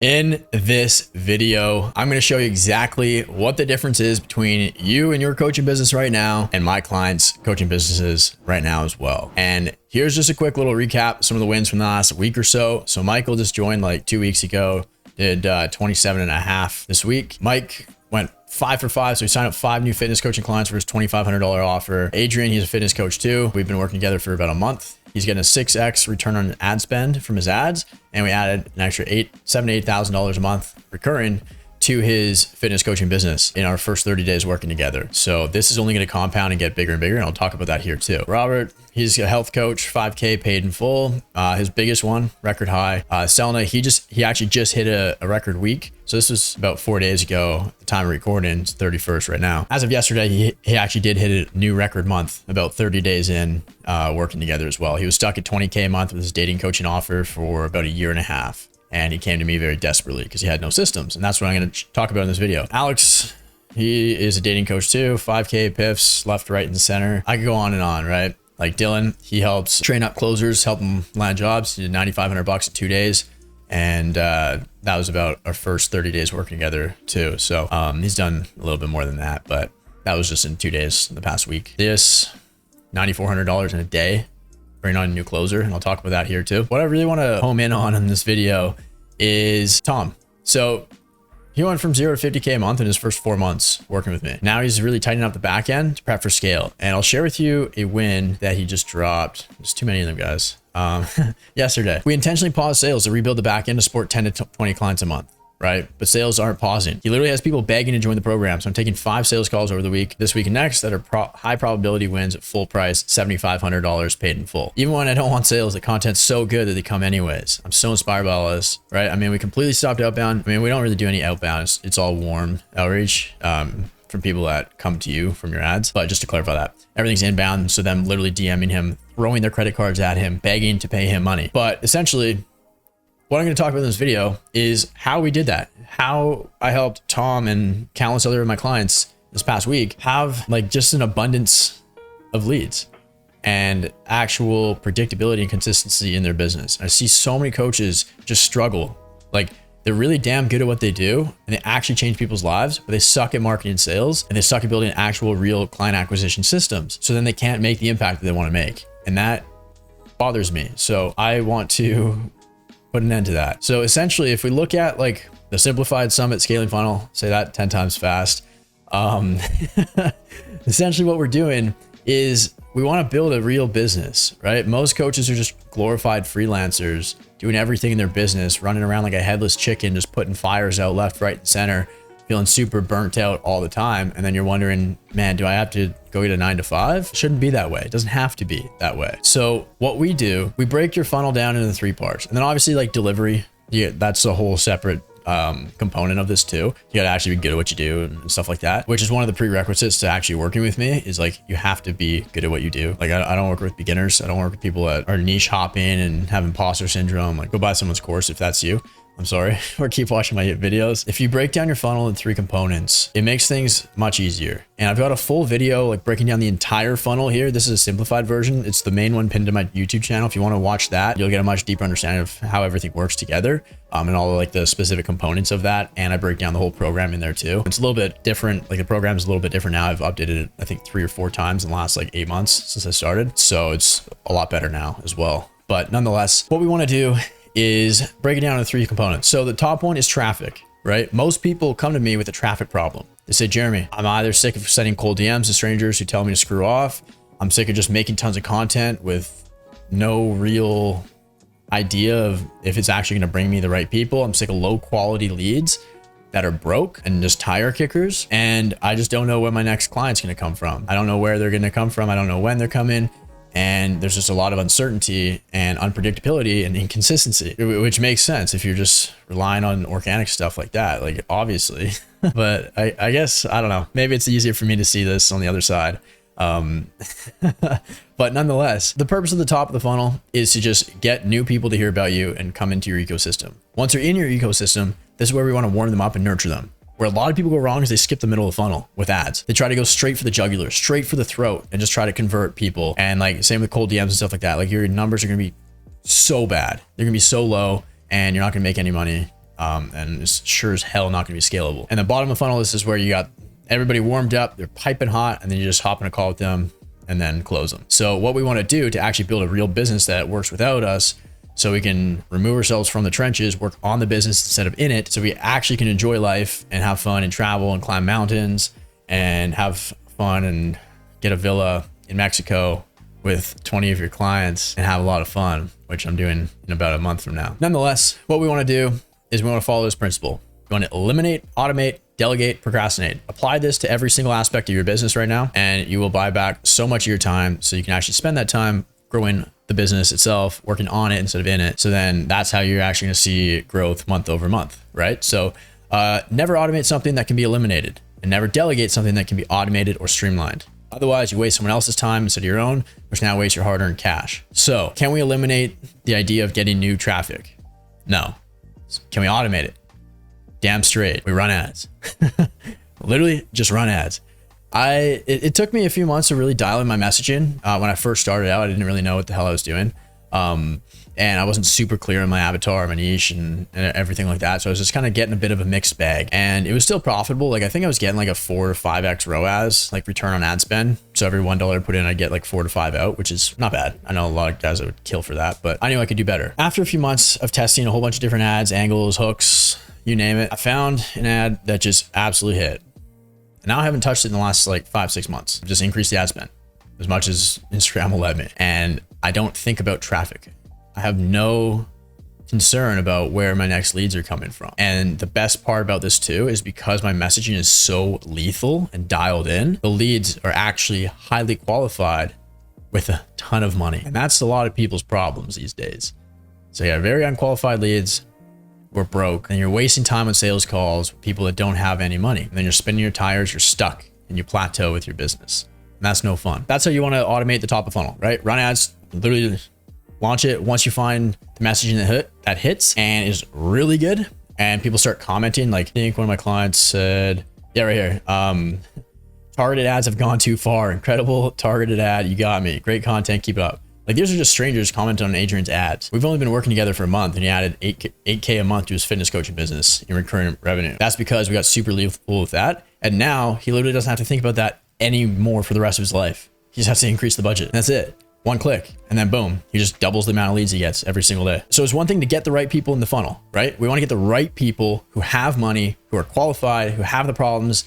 In this video, I'm going to show you exactly what the difference is between you and your coaching business right now and my clients' coaching businesses right now as well. And here's just a quick little recap, some of the wins from the last week or so. So Michael just joined like 2 weeks ago, did 27.5 this week. Mike went 5 for 5. So he signed up 5 new fitness coaching clients for his $2,500 offer. Adrian, he's a fitness coach too. We've been working together for about a month. He's getting a 6x return on ad spend from his ads. And we added an extra $7,000 to $8,000 a month recurring to his fitness coaching business in our first 30 days working together. So this is only going to compound and get bigger and bigger. And I'll talk about that here too. Robert, he's a health coach, 5K paid in full. His biggest one, record high. Selna, he actually just hit a record week. So this was about 4 days ago. At the time of recording, it's 31st right now. As of yesterday, he actually did hit a new record month about 30 days in working together as well. He was stuck at 20K a month with his dating coaching offer for about a year and a half. And he came to me very desperately because he had no systems. And that's what I'm going to talk about in this video. Alex, he is a dating coach too. 5K PIFs, left, right, and center. I could go on and on, right? Like Dylan, he helps train up closers, help them land jobs. He did $9,500 in 2 days. And that was about our first 30 days working together too. So he's done a little bit more than that, but that was just in 2 days in the past week. This, $9,400 in a day. Bring on a new closer, and I'll talk about that here too. What I really want to home in on in this video is Tom. So he went from 0 to 50K a month in his first 4 months working with me. Now he's really tightening up the back end to prep for scale. And I'll share with you a win that he just dropped. There's too many of them, guys. Yesterday, we intentionally paused sales to rebuild the back end to support 10 to 20 clients a month. Right? But sales aren't pausing. He literally has people begging to join the program. So I'm taking 5 sales calls over the week, this week and next, that are high probability wins at full price, $7,500 paid in full. Even when I don't want sales, the content's so good that they come anyways. I'm so inspired by all this, right? I mean, we completely stopped outbound. I mean, we don't really do any outbound. It's all warm outreach from people that come to you from your ads. But just to clarify that, everything's inbound. So them literally DMing him, throwing their credit cards at him, begging to pay him money. But essentially, what I'm going to talk about in this video is how we did that, how I helped Tom and countless other of my clients this past week have like just an abundance of leads and actual predictability and consistency in their business. I see so many coaches just struggle. Like they're really damn good at what they do and they actually change people's lives, but they suck at marketing and sales and they suck at building actual real client acquisition systems. So then they can't make the impact that they want to make. And that bothers me. So I want to put an end to that. So essentially, if we look at like the simplified summit scaling funnel, say that 10 times fast. Essentially what we're doing is we want to build a real business, right? Most coaches are just glorified freelancers doing everything in their business, running around like a headless chicken, just putting fires out left, right, and center, feeling super burnt out all the time. And then you're wondering, man, do I have to go get a 9 to 5? It shouldn't be that way. It doesn't have to be that way. So what we do, we break your funnel down into 3 parts. And then obviously like delivery, that's a whole separate component of this too. You got to actually be good at what you do and stuff like that, which is one of the prerequisites to actually working with me is like, you have to be good at what you do. Like I don't work with beginners. I don't work with people that are niche hopping and have imposter syndrome. Like go buy someone's course if that's you. I'm sorry, or keep watching my videos. If you break down your funnel in 3 components, it makes things much easier. And I've got a full video like breaking down the entire funnel here. This is a simplified version. It's the main one pinned to my YouTube channel. If you want to watch that, you'll get a much deeper understanding of how everything works together and all like the specific components of that. And I break down the whole program in there too. It's a little bit different. Like the program is a little bit different now. I've updated it, I think 3 or 4 times in the last like 8 months since I started. So it's a lot better now as well. But nonetheless, what we want to do is break it down into 3 components. So the top one is traffic, right? Most people come to me with a traffic problem. They say, Jeremy, I'm either sick of sending cold DMs to strangers who tell me to screw off. I'm sick of just making tons of content with no real idea of if it's actually going to bring me the right people. I'm sick of low quality leads that are broke and just tire kickers. And I just don't know where my next client's going to come from. I don't know where they're going to come from. I don't know when they're coming. And there's just a lot of uncertainty and unpredictability and inconsistency, which makes sense if you're just relying on organic stuff like that, like obviously. But I guess, I don't know, maybe it's easier for me to see this on the other side. But nonetheless, the purpose of the top of the funnel is to just get new people to hear about you and come into your ecosystem. Once they're in your ecosystem, this is where we want to warm them up and nurture them. Where a lot of people go wrong is they skip the middle of the funnel with ads. They try to go straight for the jugular, straight for the throat, and just try to convert people. And like same with cold DMs and stuff like that. Like your numbers are going to be so bad. They're going to be so low and you're not going to make any money. And it's sure as hell not going to be scalable. And the bottom of the funnel, this is where you got everybody warmed up, they're piping hot, and then you just hop in a call with them and then close them. So what we want to do to actually build a real business that works without us, so we can remove ourselves from the trenches, work on the business instead of in it, so we actually can enjoy life and have fun and travel and climb mountains and have fun and get a villa in Mexico with 20 of your clients and have a lot of fun, which I'm doing in about a month from now. Nonetheless, what we want to do is we want to follow this principle. We want to eliminate, automate, delegate, procrastinate. Apply this to every single aspect of your business right now, and you will buy back so much of your time, so you can actually spend that time growing the business itself, working on it instead of in it. So then that's how you're actually going to see growth month over month, right? So never automate something that can be eliminated, and never delegate something that can be automated or streamlined. Otherwise, you waste someone else's time instead of your own, which now wastes your hard-earned cash. So can we eliminate the idea of getting new traffic? No. Can we automate it? Damn straight. We run ads. Literally just run ads. It took me a few months to really dial in my messaging. When I first started out, I didn't really know what the hell I was doing. And I wasn't super clear on my avatar, my niche, and everything like that. So I was just kind of getting a bit of a mixed bag, and it was still profitable. Like I think I was getting like a 4 to 5x ROAS, like return on ad spend. So every $1 I put in, I get like 4 to 5 out, which is not bad. I know a lot of guys that would kill for that, but I knew I could do better. After a few months of testing a whole bunch of different ads, angles, hooks, you name it, I found an ad that just absolutely hit. And now I haven't touched it in the last like 5-6 months. I've just increased the ad spend as much as Instagram will let me. And I don't think about traffic. I have no concern about where my next leads are coming from. And the best part about this too is because my messaging is so lethal and dialed in, the leads are actually highly qualified with a ton of money. And that's a lot of people's problems these days. So yeah, very unqualified leads. We're broke, and you're wasting time on sales calls with people that don't have any money. And then you're spinning your tires, you're stuck, and you plateau with your business. And that's no fun. That's how you want to automate the top of funnel, right? Run ads, literally launch it. Once you find the messaging that hits and is really good, and people start commenting, like I think one of my clients said, yeah, right here, targeted ads have gone too far. Incredible targeted ad. You got me. Great content. Keep it up. Like these are just strangers commenting on Adrian's ads. We've only been working together for a month, and he added 8K a month to his fitness coaching business in recurring revenue. That's because we got super lethal with that. And now he literally doesn't have to think about that anymore for the rest of his life. He just has to increase the budget. And that's it. One click, and then boom, he just doubles the amount of leads he gets every single day. So it's one thing to get the right people in the funnel, right? We want to get the right people who have money, who are qualified, who have the problems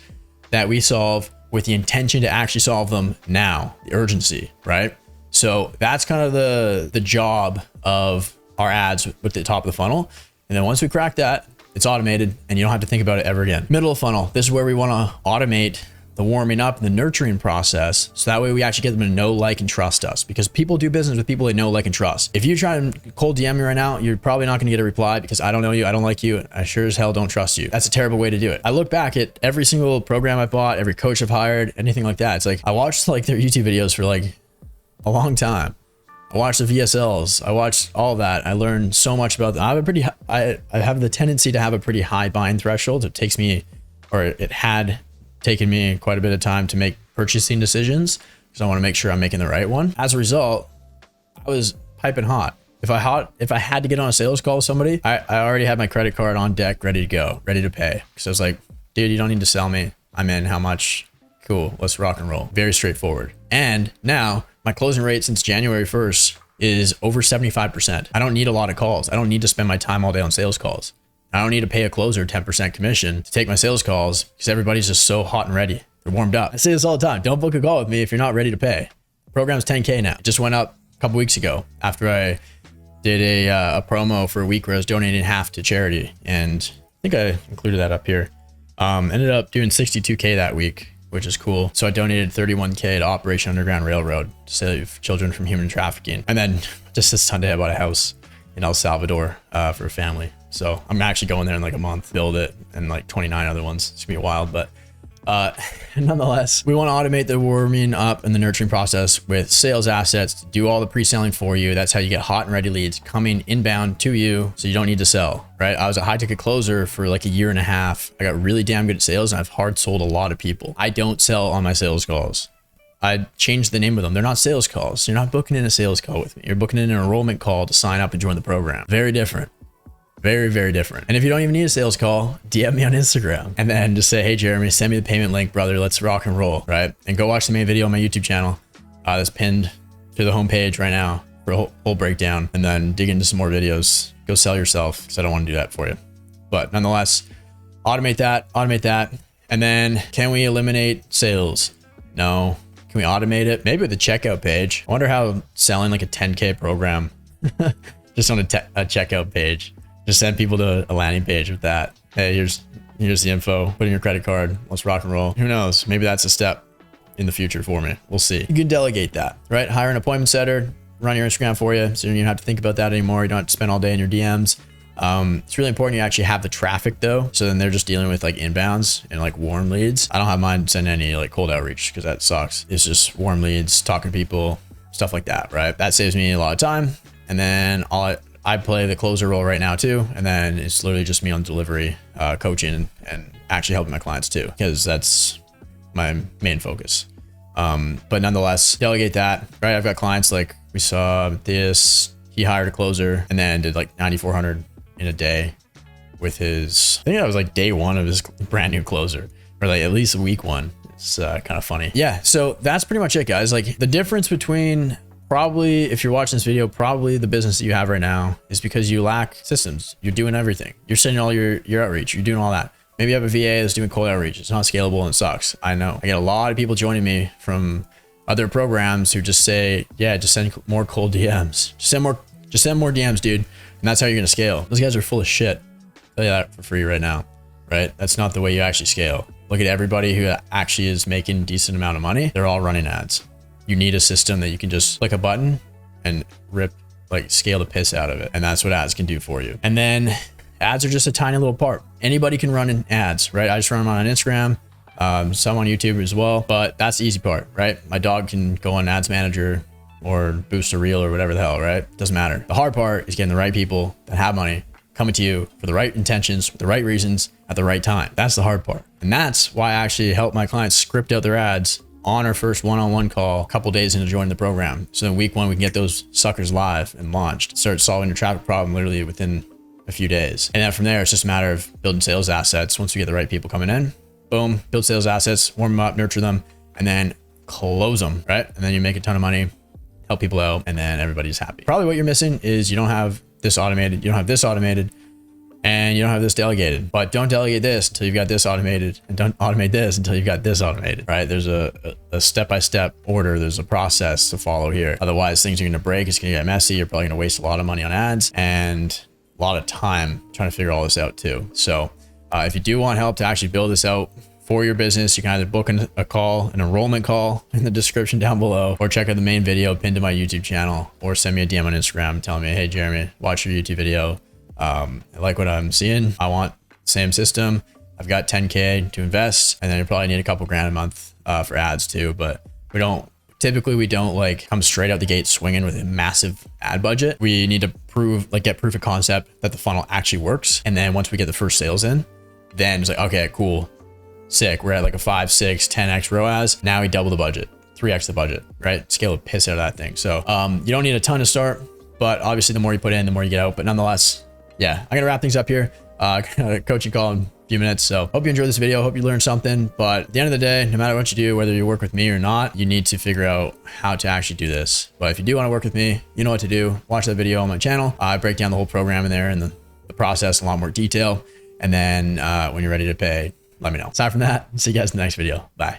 that we solve with the intention to actually solve them now, the urgency, right? So that's kind of the job of our ads with the top of the funnel. And then once we crack that, it's automated and you don't have to think about it ever again. Middle of funnel, this is where we want to automate the warming up and the nurturing process. So that way we actually get them to know, like, and trust us, because people do business with people they know, like, and trust. If you try and cold DM me right now, you're probably not going to get a reply because I don't know you. I don't like you. And I sure as hell don't trust you. That's a terrible way to do it. I look back at every single program I bought, every coach I've hired, anything like that. It's like, I watched like their YouTube videos for like a long time. I watched the VSLs. I watched all that. I learned so much about them. I have the tendency to have a pretty high buying threshold. It takes me, or it had taken me quite a bit of time to make purchasing decisions because I want to make sure I'm making the right one. As a result, I was piping hot. If I had to get on a sales call with somebody, I already had my credit card on deck, ready to go, ready to pay. Because I was like, dude, you don't need to sell me. I'm in. How much? Cool. Let's rock and roll. Very straightforward. And now my closing rate since January 1st is over 75%. I don't need a lot of calls. I don't need to spend my time all day on sales calls. I don't need to pay a closer 10% commission to take my sales calls because everybody's just so hot and ready. They're warmed up. I say this all the time. Don't book a call with me if you're not ready to pay. The program's 10K now. It just went up a couple weeks ago after I did a promo for a week where I was donating half to charity. And I think I included that up here. Ended up doing 62K that week, which is cool. So I donated 31K to Operation Underground Railroad to save children from human trafficking. And then just this Sunday, I bought a house in El Salvador for a family. So I'm actually going there in like a month, build it, and like 29 other ones. It's gonna be wild, but nonetheless, we want to automate the warming up and the nurturing process with sales assets to do all the pre-selling for you. That's how you get hot and ready leads coming inbound to you, so you don't need to sell, right? I was a high ticket closer for like a year and a half. I got really damn good at sales, and I've hard sold a lot of people. I don't sell on my sales calls. I changed the name of them. They're not sales calls. You're not booking in a sales call with me. You're booking in an enrollment call to sign up and join the program. Very different. Very, very different. And if you don't even need a sales call, DM me on Instagram and then just say, hey, Jeremy, send me the payment link, brother. Let's rock and roll, right? And go watch the main video on my YouTube channel that's pinned to the homepage right now for a whole breakdown, and then dig into some more videos. Go sell yourself, because I don't want to do that for you. But nonetheless, automate that. And then can we eliminate sales? No. Can we automate it? Maybe with the checkout page. I wonder how selling like a 10K program just on a checkout page, just send people to a landing page with that. Hey, here's the info. Put in your credit card. Let's rock and roll. Who knows? Maybe that's a step in the future for me. We'll see. You can delegate that, right? Hire an appointment setter, run your Instagram for you, so you don't have to think about that anymore. You don't have to spend all day in your DMs. It's really important you actually have the traffic though. So then they're just dealing with like inbounds and like warm leads. I don't have mine send any like cold outreach because that sucks. It's just warm leads, talking to people, stuff like that, right? That saves me a lot of time. And then I play the closer role right now too. And then it's literally just me on delivery, coaching and actually helping my clients too, because that's my main focus. But nonetheless, delegate that, right? I've got clients like we saw this, he hired a closer and then did like 9,400 in a day with his, I think that was like day one of his brand new closer, or like at least week one. It's kind of funny. Yeah. So that's pretty much it, guys. Like the difference between probably, if you're watching this video, probably the business that you have right now is because you lack systems. You're doing everything. You're sending all your outreach. You're doing all that. Maybe you have a VA that's doing cold outreach. It's not scalable and it sucks. I know. I get a lot of people joining me from other programs who just say, yeah, just send more cold DMs. Just send more DMs, dude. And that's how you're going to scale. Those guys are full of shit. I'll tell you that for free right now, right? That's not the way you actually scale. Look at everybody who actually is making a decent amount of money. They're all running ads. You need a system that you can just click a button and scale the piss out of it. And that's what ads can do for you. And then ads are just a tiny little part. Anybody can run in ads, right? I just run them on Instagram, some on YouTube as well, but that's the easy part, right? My dog can go on Ads Manager or boost a reel or whatever the hell, right? Doesn't matter. The hard part is getting the right people that have money coming to you for the right intentions, with the right reasons, at the right time. That's the hard part. And that's why I actually help my clients script out their ads on our first one-on-one call a couple days into joining the program. So in week one, we can get those suckers live and launched, start solving your traffic problem literally within a few days. And then from there, it's just a matter of building sales assets. Once we get the right people coming in, boom, build sales assets, warm them up, nurture them, and then close them, right? And then you make a ton of money, help people out, and then everybody's happy. Probably what you're missing is you don't have this automated, you don't have this automated, and you don't have this delegated. But don't delegate this until you've got this automated, and don't automate this until you've got this automated, right? There's a step-by-step order. There's a process to follow here. Otherwise, things are going to break. It's going to get messy. You're probably going to waste a lot of money on ads and a lot of time trying to figure all this out too. So if you do want help to actually build this out for your business, you can either book an enrollment call in the description down below, or check out the main video pinned to my YouTube channel, or send me a DM on Instagram telling me, hey, Jeremy, watch your YouTube video. I like what I'm seeing. I want the same system. I've got 10K to invest, and then you probably need a couple grand a month for ads too. But we don't like come straight out the gate swinging with a massive ad budget. We need to get proof of concept that the funnel actually works. And then once we get the first sales in, then it's like, okay, cool, sick. We're at like a 5, 6, 10x ROAS. Now we double the budget, 3x the budget, right? Scale the piss out of that thing. So you don't need a ton to start, but obviously the more you put in, the more you get out. But nonetheless, yeah, I'm gonna wrap things up here. Coaching call in a few minutes. So hope you enjoyed this video. Hope you learned something. But at the end of the day, no matter what you do, whether you work with me or not, you need to figure out how to actually do this. But if you do want to work with me, you know what to do. Watch that video on my channel. I break down the whole program in there and the process in a lot more detail. And then when you're ready to pay, let me know. Aside from that, see you guys in the next video. Bye.